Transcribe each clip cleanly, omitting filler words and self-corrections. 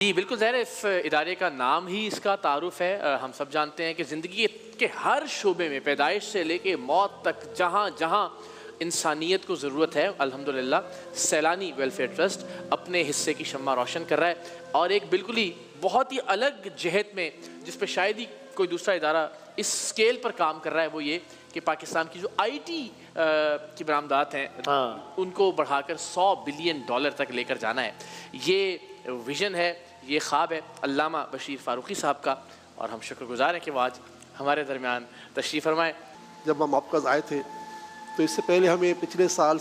جی بالکل ظاہر ہے، اس ادارے کا نام ہی اس کا تعارف ہے۔ ہم سب جانتے ہیں کہ زندگی کے ہر شعبے میں پیدائش سے لے کے موت تک جہاں جہاں انسانیت کو ضرورت ہے، الحمدللہ سیلانی ویلفیئر ٹرسٹ اپنے حصے کی شمع روشن کر رہا ہے، اور ایک بالکل ہی بہت ہی الگ جہت میں جس پہ شاید ہی کوئی دوسرا ادارہ اس سکیل پر کام کر رہا ہے، وہ یہ کہ پاکستان کی جو آئی ٹی کی برآمدات ہیں ان کو بڑھا کر $100 بلین تک لے کر جانا ہے۔ یہ ویژن ہے، یہ خواب ہے علامہ بشیر فاروقی صاحب کا، اور ہم شکر گزار ہیں کہ وہ آج ہمارے درمیان تشریف فرمائیں۔ جب ہم آپ کا آئے تھے تو اس سے پہلے ہمیں پچھلے سال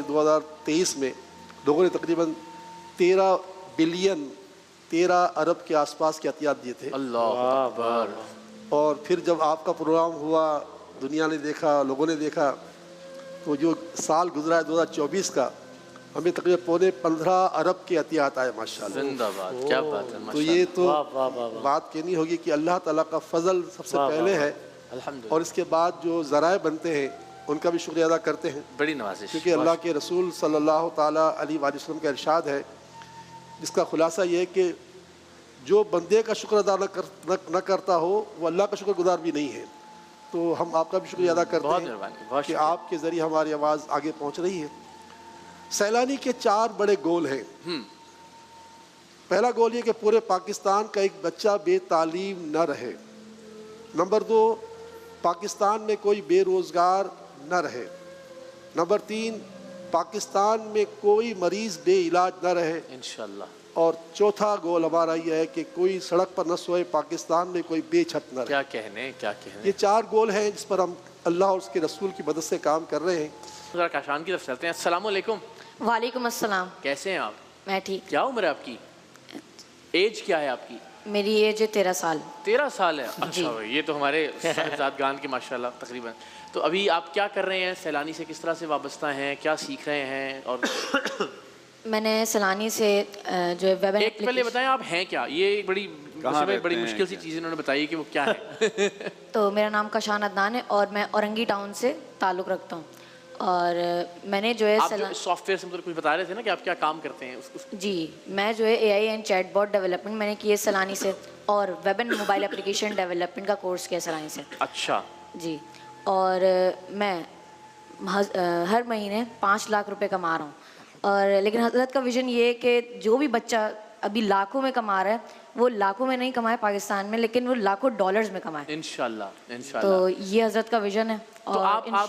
2023 میں لوگوں نے تقریباً 13 ارب کے آس پاس کے عطیات دیے تھے۔ اللہ اکبر۔ اور پھر جب آپ کا پروگرام ہوا، دنیا نے دیکھا، لوگوں نے دیکھا، تو جو سال گزرا ہے 2024 کا، ہمیں تقریباً 15 ارب کے عطیات آئے ماشاءاللہ۔ زندہ باد، کیا بات ہے، تو یہ تو بات کہنی ہوگی کہ اللہ تعالیٰ کا فضل سب سے پہلے ہے، اور اس کے بعد جو ذرائع بنتے ہیں ان کا بھی شکریہ ادا کرتے ہیں، بڑی نوازش، کیونکہ اللہ کے رسول صلی اللہ تعالیٰ علیہ وآلہ وسلم کا ارشاد ہے، جس کا خلاصہ یہ ہے کہ جو بندے کا شکر ادا نہ کرتا ہو وہ اللہ کا شکر گزار بھی نہیں ہے۔ تو ہم آپ کا بھی شکریہ ادا کرتے ہیں کہ آپ کے ذریعے ہماری آواز آگے پہنچ رہی ہے۔ سیلانی کے 4 بڑے گول ہیں۔ پہلا گول یہ کہ پورے پاکستان کا ایک بچہ بے تعلیم نہ رہے۔ نمبر 2، پاکستان میں کوئی بے روزگار نہ رہے۔ نمبر 3، پاکستان میں کوئی مریض بے علاج نہ رہے انشاءاللہ۔ اور چوتھا گول ہمارا یہ ہے کہ کوئی سڑک پر نہ سوئے، پاکستان میں کوئی بے چھت نہ رہے۔ کیا کہنے، کیا کہنے۔ یہ 4 گول ہیں جس پر ہم اللہ اور اس کے رسول کی مدد سے کام کر رہے ہیں۔ ذرا کاشان کی طرف چلتے ہیں۔ السلام علیکم۔ وعلیکم السلام۔ کیسے ہیں آپ؟ میں ٹھیک۔ کیا عمر ہے آپ کی؟ ایج کیا ہے آپ کی؟ میری ایج ہے 13 سال۔ 13 سال ہے؟ اچھا، یہ تو ہمارے صاحبزادگان کے ماشاءاللہ تقریباً۔ تو ابھی آپ کیا کر رہے ہیں؟ سیلانی سے کس طرح سے وابستہ ہیں؟ کیا سیکھ رہے ہیں؟ اور میں نے سیلانی سے جو ہے ویب ایک پہلے بتائیں آپ ہیں کیا؟ یہ ایک بڑی مشکل سی چیز انہوں نے بتائی کہ وہ کیا ہے۔ تو میرا نام کاشان عدنان ہے اور میں اورنگی ٹاؤن سے تعلق رکھتا ہوں، اور میں نے جو ہے سافٹ ویئر سے مطلب کچھ بتا رہے تھے نا کہ آپ کیا کام کرتے ہیں؟ جی، میں جو ہے اے آئی اینڈ چیٹ باٹ ڈیولپمنٹ میں نے کی ہے سیلانی سے، اور web and mobile application development کا کورس کیا سیلانی سے۔ اچھا جی، اور میں ہر مہینے 5 لاکھ روپے کما رہا ہوں، اور لیکن حضرت کا ویژن یہ ہے کہ جو بھی بچہ ابھی لاکھوں میں کما رہا ہے وہ لاکھوں میں نہیں کمائے پاکستان میں، لیکن وہ لاکھوں ڈالرز میں کمائے انشاءاللہ۔ تو یہ حضرت کا ویژن ہے۔ تو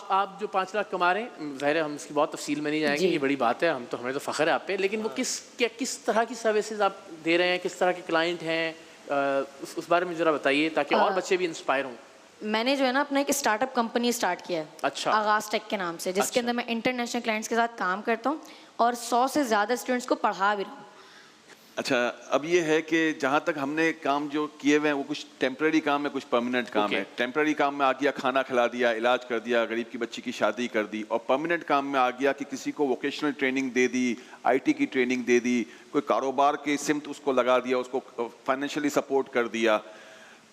آپ جو 5 لاکھ کما رہے ہیں، ظاہر ہے ہم اس کی بہت تفصیل میں نہیں جائیں گے، یہ بڑی بات ہے، ہمیں تو فخر ہے آپ پہ، لیکن وہ کس طرح کی سروسز آپ دے رہے ہیں، کس طرح کے کلائنٹ ہیں، اس بارے میں ذرا بتائیے تاکہ اور بچے بھی انسپائر ہوں۔ میں نے جو ہے نا اپنا ایک اسٹارٹ اپ کمپنی اسٹارٹ کیا ہے، اچھا، آغاز ٹیک کے نام سے، جس کے اندر میں انٹرنیشنل کلائنٹس کے ساتھ کام کرتا ہوں اور 100 سے زیادہ اسٹوڈنٹس کو پڑھا بھی رہا ہوں۔ اچھا، اب یہ ہے کہ جہاں تک ہم نے کام جو کیے ہوئے ہیں وہ کچھ ٹیمپرری کام ہے، کچھ پرماننٹ کام ہے۔ ٹیمپرری کام میں آ گیا کھانا کھلا دیا، علاج کر دیا، غریب کی بچی کی شادی کر دی، اور پرماننٹ کام میں آ گیا کہ کسی کو vocational training they the, I T کی ٹریننگ دے دی، کوئی کاروبار کی سمت اس کو لگا دیا، اس کو فائنینشلی سپورٹ کر دیا۔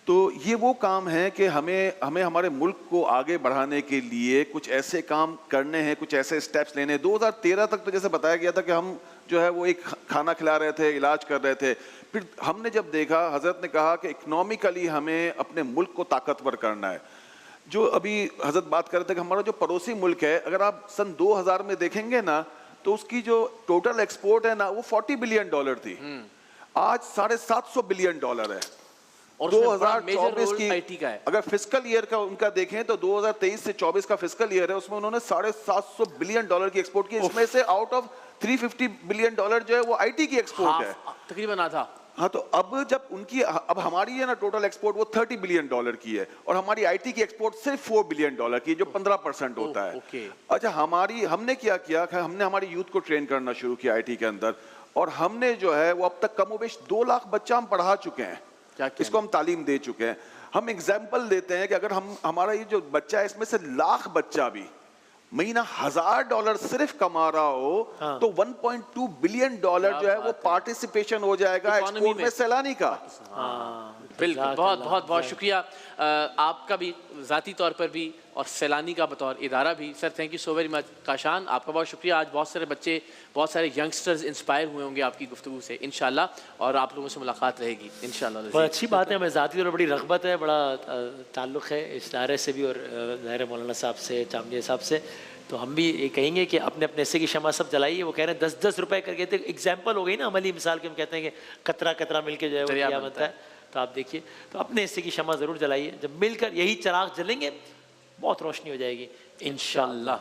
تو یہ وہ کام ہے کہ ہمیں ہمارے ملک کو آگے بڑھانے کے لیے کچھ ایسے کام کرنے ہیں، کچھ ایسے اسٹیپس لینے ہیں۔ 2013 تک تو جیسے بتایا گیا تھا کہ ہم جو ہے وہ ایک کھانا کھلا رہے تھے، علاج کر رہے تھے، پھر ہم نے جب دیکھا، حضرت نے کہا کہ اکنامکلی ہمیں اپنے ملک کو طاقتور کرنا ہے۔ جو ابھی حضرت بات کر رہے تھے کہ ہمارا جو پڑوسی ملک ہے، اگر آپ سن 2000 میں دیکھیں گے نا تو اس کی جو ٹوٹل ایکسپورٹ ہے نا وہ $40 بلین تھی، آج $750 بلین ہے۔ اور 2024 کی اگر فسکل ایئر کا ان کا دیکھیں تو 2023 سے 24 کا فسکل ایئر ہے، اس میں انہوں نے $750 بلین کی ایکسپورٹ کی، اس میں سے آؤٹ آف $350 بلین جو ہے وہ آئی ٹی کی ایکسپورٹ ہے تقریباً آدھا۔ ہاں، تو اب جب ان کی ہماری ہے نا ٹوٹل ایکسپورٹ وہ $30 بلین کی ہے، اور ہماری آئی ٹی کی ایکسپورٹ صرف $4 بلین کی ہے، جو 15% ہوتا ہے۔ اچھا، ہم نے کیا کیا، ہم نے ہماری یوتھ کو ٹرین کرنا شروع کیا آئی ٹی کے اندر، اور ہم نے جو ہے وہ اب تک کم و بیش 2 لاکھ بچہ ہم پڑھا چکے ہیں، اس کو ہم تعلیم دے چکے ہیں۔ ہم ایگزامپل دیتے ہیں کہ اگر ہمارا یہ جو بچہ ہے اس میں سے لاکھ بچہ بھی مہینہ $1000 صرف کما رہا ہو تو $1.2 بلین جو ہے وہ پارٹیسپیشن ہو جائے گا ایکسپورٹ میں سیلانی کا۔ بالکل، بہت بہت بہت شکریہ آپ کا بھی ذاتی طور پر بھی اور سیلانی کا بطور ادارہ بھی. Sir thank you so very much. Kashan آپ کا بہت شکریہ. آج بہت سارے بچے بہت سارے ینگسٹرز انسپائر ہوئے ہوں گے آپ کی گفتگو سے انشاءاللہ, اور آپ لوگوں سے ملاقات رہے گی انشاءاللہ. بہت اچھی بات ہے. ہمیں ذاتی طور پر بڑی رغبت ہے, بڑا تعلق ہے اس ادارے سے بھی, اور ظاہر مولانا صاحب سے, چامجے صاحب سے. تو ہم بھی یہ کہیں گے کہ اپنے اپنے حصے کی شمع سب جلائیے. وہ کہہ رہے ہیں 10-10 روپے کر کے, ایگزامپل ہو گئی نا, عملی مثال کے. ہم کہتے ہیں کہ قطرہ قطرہ مل کے جو ہے وہ دریا بنتا ہے. تو آپ دیکھیے, تو اپنے حصے کی شمع ضرور جلائیے. جب مل کر یہی چراغ جلیں گے بہت روشنی ہو جائے گی انشاءاللہ.